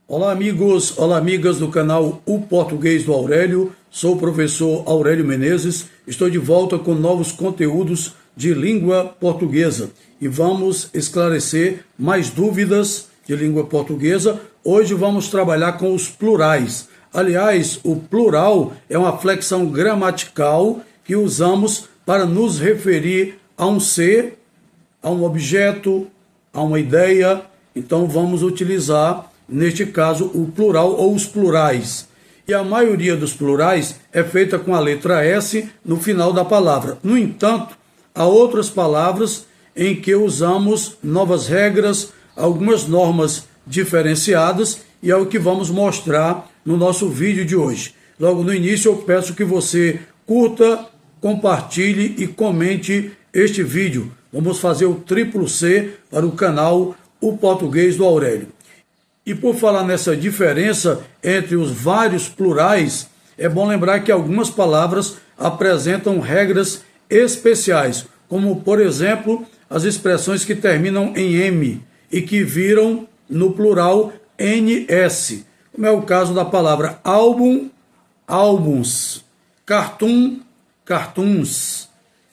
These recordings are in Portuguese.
Olá amigos, olá amigas do canal O Português do Aurélio, sou o professor Aurélio Menezes, estou de volta com novos conteúdos de língua portuguesa e vamos esclarecer mais dúvidas de língua portuguesa. Hoje vamos trabalhar com os plurais. Aliás, o plural é uma flexão gramatical que usamos para nos referir a um ser, a um objeto, a uma ideia. Então vamos utilizar, neste caso, o plural ou os plurais. E a maioria dos plurais é feita com a letra S no final da palavra. No entanto, há outras palavras em que usamos novas regras, algumas normas diferenciadas, e é o que vamos mostrar no nosso vídeo de hoje. Logo no início eu peço que você curta, compartilhe e comente este vídeo. Vamos fazer o triplo C para o canal O Português do Aurélio. E por falar nessa diferença entre os vários plurais, é bom lembrar que algumas palavras apresentam regras especiais, como, por exemplo, as expressões que terminam em M e que viram no plural NS, como é o caso da palavra álbum, álbuns, cartoon, cartoons.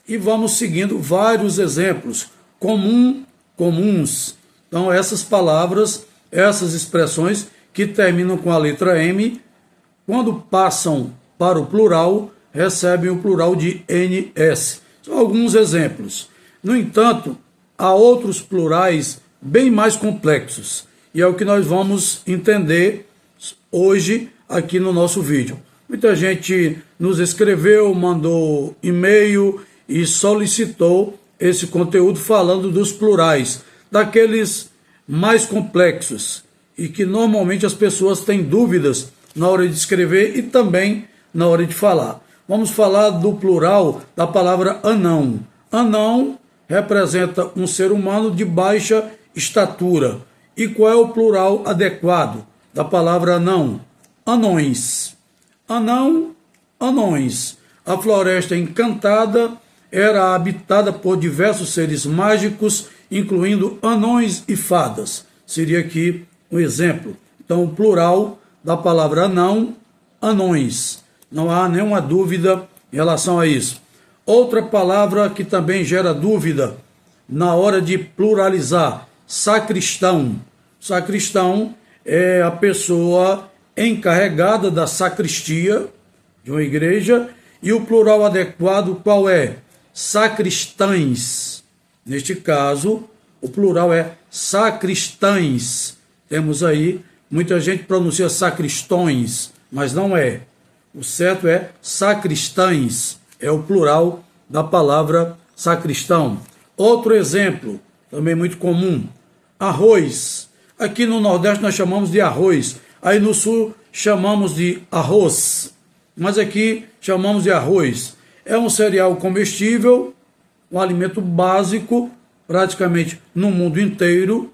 E vamos seguindo vários exemplos, comum, comuns. Então essas palavras, essas expressões que terminam com a letra M, quando passam para o plural, recebem o plural de NS. São alguns exemplos. No entanto, há outros plurais bem mais complexos, e é o que nós vamos entender hoje aqui no nosso vídeo. Muita gente nos escreveu, mandou e-mail e solicitou esse conteúdo falando dos plurais, daqueles mais complexos e que normalmente as pessoas têm dúvidas na hora de escrever e também na hora de falar. Vamos falar do plural da palavra anão. Anão representa um ser humano de baixa estatura. E qual é o plural adequado da palavra anão? Anões. Anão, anões. A floresta encantada era habitada por diversos seres mágicos, incluindo anões e fadas. Seria aqui um exemplo. Então, o plural da palavra anão, anões. Não há nenhuma dúvida em relação a isso. Outra palavra que também gera dúvida na hora de pluralizar, sacristão. Sacristão é a pessoa encarregada da sacristia de uma igreja, e o plural adequado qual é? Sacristães. Neste caso, o plural é sacristães. Temos aí, muita gente pronuncia sacristões, mas não é. O certo é sacristães, é o plural da palavra sacristão. Outro exemplo, também muito comum, arroz. Aqui no Nordeste nós chamamos de arroz, aí no Sul chamamos de arroz, mas aqui chamamos de arroz. É um cereal comestível, um alimento básico, praticamente no mundo inteiro,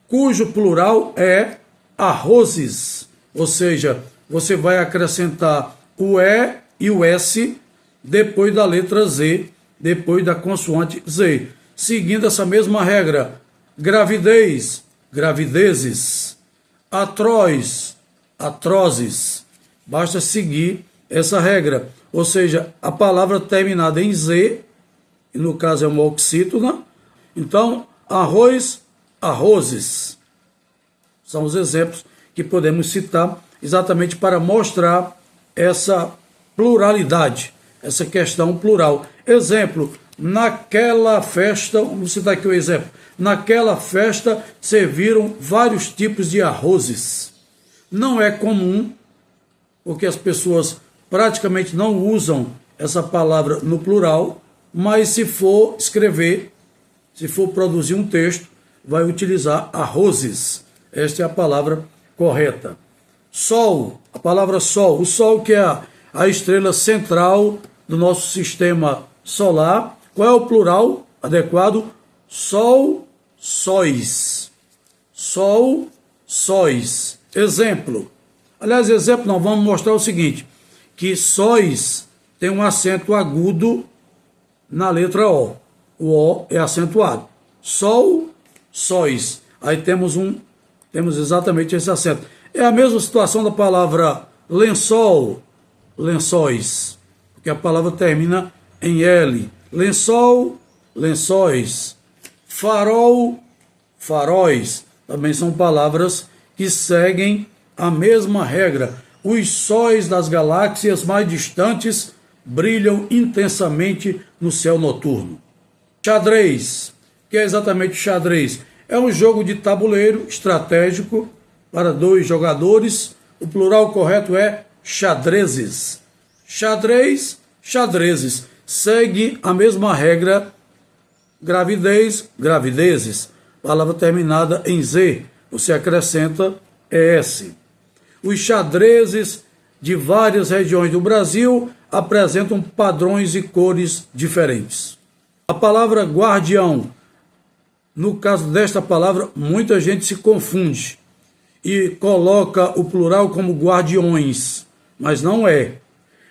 cujo plural é arrozes, ou seja, você vai acrescentar o E e o S depois da letra Z, depois da consoante Z, seguindo essa mesma regra. Gravidez, gravidezes, atroz, atrozes. Basta seguir essa regra, ou seja, a palavra terminada em Z, e no caso é uma oxítona, então arroz, arrozes. São os exemplos que podemos citar exatamente para mostrar essa pluralidade, essa questão plural. Exemplo, naquela festa, vamos citar aqui o exemplo, naquela festa serviram vários tipos de arrozes. Não é comum, porque as pessoas praticamente não usam essa palavra no plural, mas se for escrever, se for produzir um texto, vai utilizar arrozes. Esta é a palavra correta. Sol, a palavra sol, o sol que é a estrela central do nosso sistema solar. Qual é o plural adequado? Sol, sóis. Sol, sóis. Exemplo. Aliás, exemplo não, vamos mostrar o seguinte, que sóis tem um acento agudo na letra O. O O é acentuado. Sol, sóis. Aí temos temos exatamente esse acento. É a mesma situação da palavra lençol, lençóis, porque a palavra termina em L. Lençol, lençóis. Farol, faróis. Também são palavras que seguem a mesma regra. Os sóis das galáxias mais distantes brilham intensamente no céu noturno. Xadrez. O que é exatamente xadrez? É um jogo de tabuleiro estratégico para 2 jogadores. O plural correto é xadrezes. Xadrez, xadrezes. Segue a mesma regra. Gravidez, gravidezes. Palavra terminada em Z. Você acrescenta ES. Os xadrezes de várias regiões do Brasil apresentam padrões e cores diferentes. A palavra guardião. No caso desta palavra, muita gente se confunde e coloca o plural como guardiões, mas não é.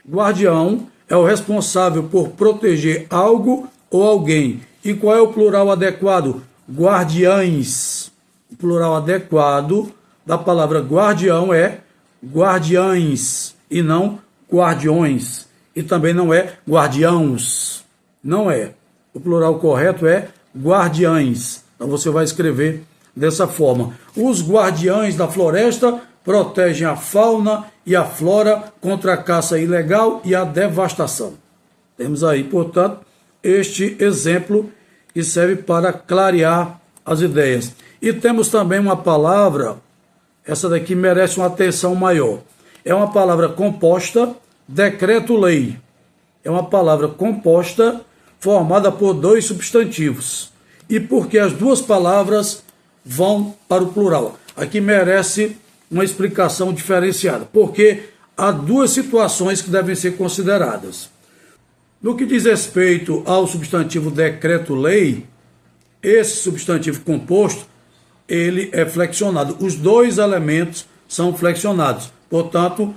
Guardião é o responsável por proteger algo ou alguém. E qual é o plural adequado? Guardiães. O plural adequado da palavra guardião é guardiães e não guardiões. E também não é guardiãos. Não é. O plural correto é guardiães. Então você vai escrever dessa forma. Os guardiães da floresta protegem a fauna e a flora contra a caça ilegal e a devastação. Temos aí, portanto, este exemplo que serve para clarear as ideias. E temos também uma palavra, essa daqui merece uma atenção maior. É uma palavra composta, decreto-lei. É uma palavra composta formada por 2 substantivos. E porque as 2 palavras vão para o plural. Aqui merece uma explicação diferenciada, porque há 2 situações que devem ser consideradas. No que diz respeito ao substantivo decreto-lei, esse substantivo composto, ele é flexionado. Os 2 elementos são flexionados. Portanto,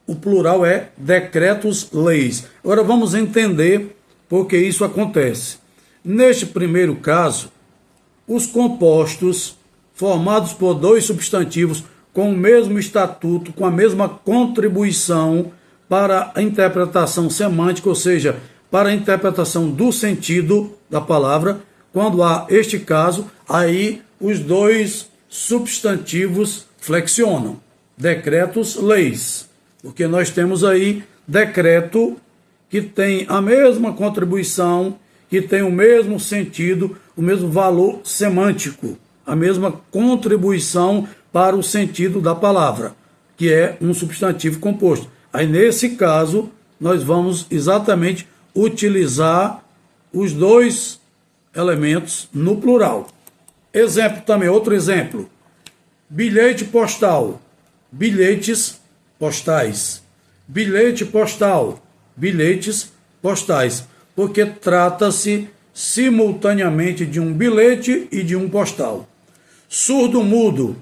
o plural é decretos-leis. Agora vamos entender por que isso acontece. Neste primeiro caso, os compostos formados por 2 substantivos com o mesmo estatuto, com a mesma contribuição para a interpretação semântica, ou seja, para a interpretação do sentido da palavra, quando há este caso, aí os 2 substantivos flexionam. Decretos, leis. Porque nós temos aí decreto que tem a mesma contribuição, que tem o mesmo sentido, o mesmo valor semântico, a mesma contribuição para o sentido da palavra, que é um substantivo composto. Aí, nesse caso, nós vamos exatamente utilizar os 2 elementos no plural. Exemplo também, outro exemplo. Bilhete postal, bilhetes postais. Bilhete postal, bilhetes postais. Porque trata-se simultaneamente de um bilhete e de um postal. Surdo-mudo,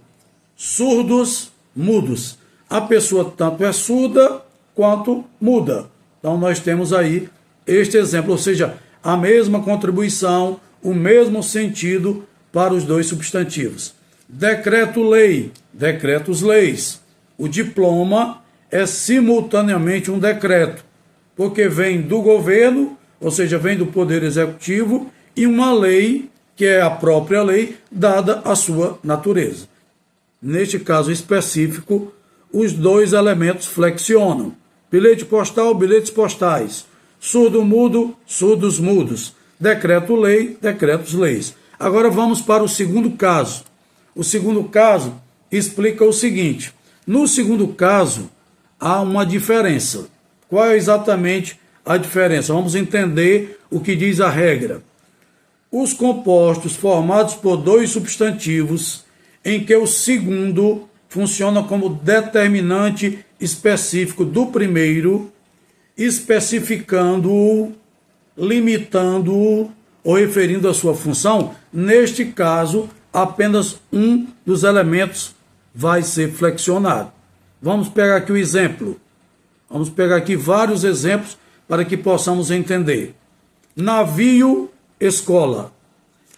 surdos, mudos. A pessoa tanto é surda quanto muda. Então nós temos aí este exemplo, ou seja, a mesma contribuição, o mesmo sentido para os 2 substantivos. Decreto-lei, decretos-leis. O diploma é simultaneamente um decreto, porque vem do governo, ou seja, vem do Poder Executivo, e uma lei, que é a própria lei, dada a sua natureza. Neste caso específico, os 2 elementos flexionam. Bilhete postal, bilhetes postais. Surdo-mudo, surdos-mudos. Decreto-lei, decretos-leis. Agora vamos para o segundo caso. O segundo caso explica o seguinte. No segundo caso, há uma diferença. Qual é exatamente a diferença? Vamos entender o que diz a regra. Os compostos formados por 2 substantivos, em que o segundo funciona como determinante específico do primeiro, especificando-o, limitando-o ou referindo a sua função, neste caso, apenas um dos elementos vai ser flexionado. Vamos pegar aqui o exemplo. Vamos pegar aqui vários exemplos para que possamos entender. Navio, escola.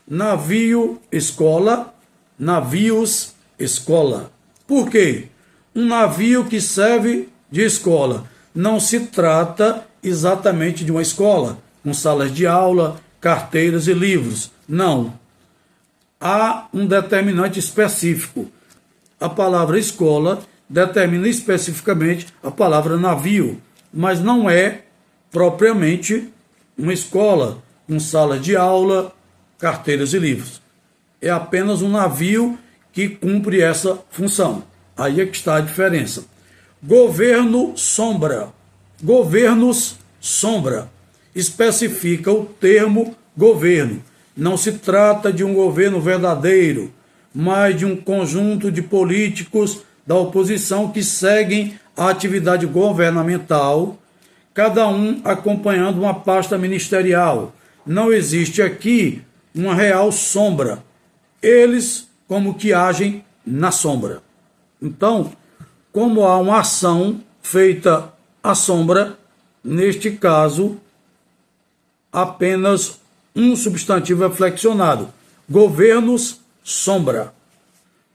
Navio, escola. Navios, escola. Por quê? Um navio que serve de escola. Não se trata exatamente de uma escola, com salas de aula, carteiras e livros. Não. Há um determinante específico. A palavra escola determina especificamente a palavra navio, mas não é propriamente uma escola com sala de aula, carteiras e livros. É apenas um navio que cumpre essa função. Aí é que está a diferença. Governo sombra. Governos sombra. Especifica o termo governo. Não se trata de um governo verdadeiro, mas de um conjunto de políticos da oposição que seguem a atividade governamental, cada um acompanhando uma pasta ministerial. Não existe aqui uma real sombra. Eles como que agem na sombra. Então, como há uma ação feita à sombra, neste caso, apenas um substantivo é flexionado. Governos sombra.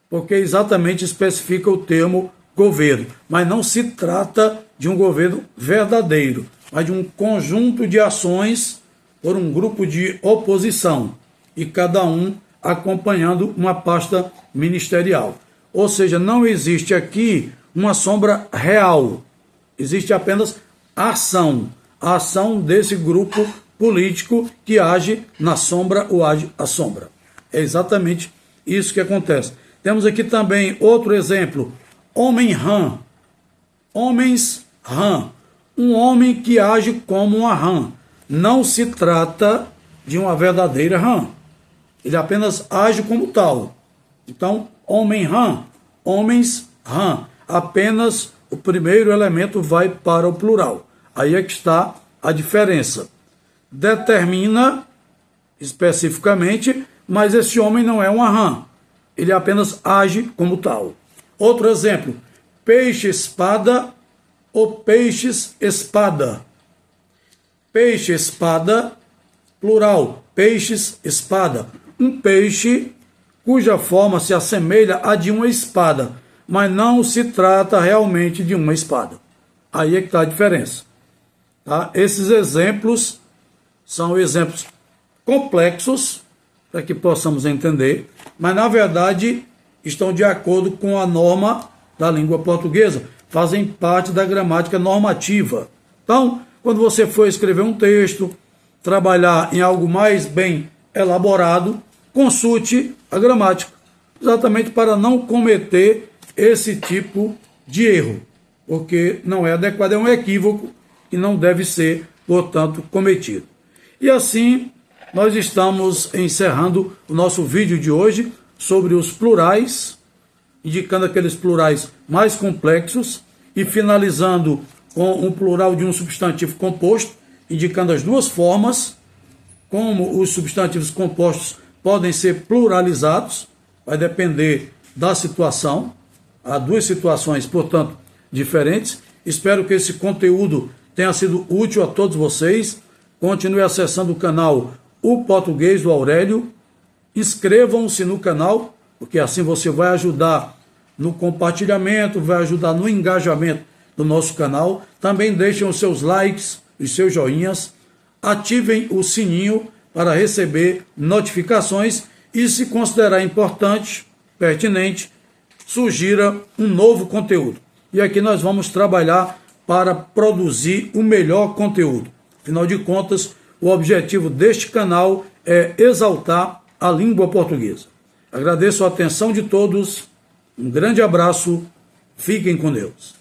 Porque exatamente especifica o termo governo. Mas não se trata de um governo verdadeiro, mas de um conjunto de ações por um grupo de oposição. E cada um acompanhando uma pasta ministerial. Ou seja, não existe aqui uma sombra real. Existe apenas ação. A ação desse grupo político que age na sombra ou age à sombra. É exatamente isso que acontece. Temos aqui também outro exemplo. Homem-rã. Homens-rã. Um homem que age como uma rã. Não se trata de uma verdadeira rã. Ele apenas age como tal. Então, homem-rã, homens-rã. Apenas o primeiro elemento vai para o plural. Aí é que está a diferença. Determina especificamente, mas esse homem não é uma rã. Ele apenas age como tal. Outro exemplo. Peixe-espada ou peixes-espada. Peixe-espada, plural. Peixes-espada. Um peixe cuja forma se assemelha à de uma espada, mas não se trata realmente de uma espada. Aí é que está a diferença. Tá? Esses exemplos são exemplos complexos, para que possamos entender, mas na verdade estão de acordo com a norma da língua portuguesa, fazem parte da gramática normativa. Então, quando você for escrever um texto, trabalhar em algo mais bem elaborado, consulte a gramática, exatamente para não cometer esse tipo de erro, porque não é adequado, é um equívoco e não deve ser, portanto, cometido. E assim, nós estamos encerrando o nosso vídeo de hoje sobre os plurais, indicando aqueles plurais mais complexos e finalizando com um plural de um substantivo composto, indicando as duas formas, como os substantivos compostos podem ser pluralizados, vai depender da situação. Há duas situações, portanto, diferentes. Espero que esse conteúdo tenha sido útil a todos vocês. Continue acessando o canal O Português do Aurélio. Inscrevam-se no canal, porque assim você vai ajudar no compartilhamento, vai ajudar no engajamento do nosso canal. Também deixem os seus likes, os seus joinhas. Ativem o sininho para receber notificações e, se considerar importante, pertinente, sugira um novo conteúdo. E aqui nós vamos trabalhar para produzir o melhor conteúdo. Afinal de contas, o objetivo deste canal é exaltar a língua portuguesa. Agradeço a atenção de todos, um grande abraço, fiquem com Deus.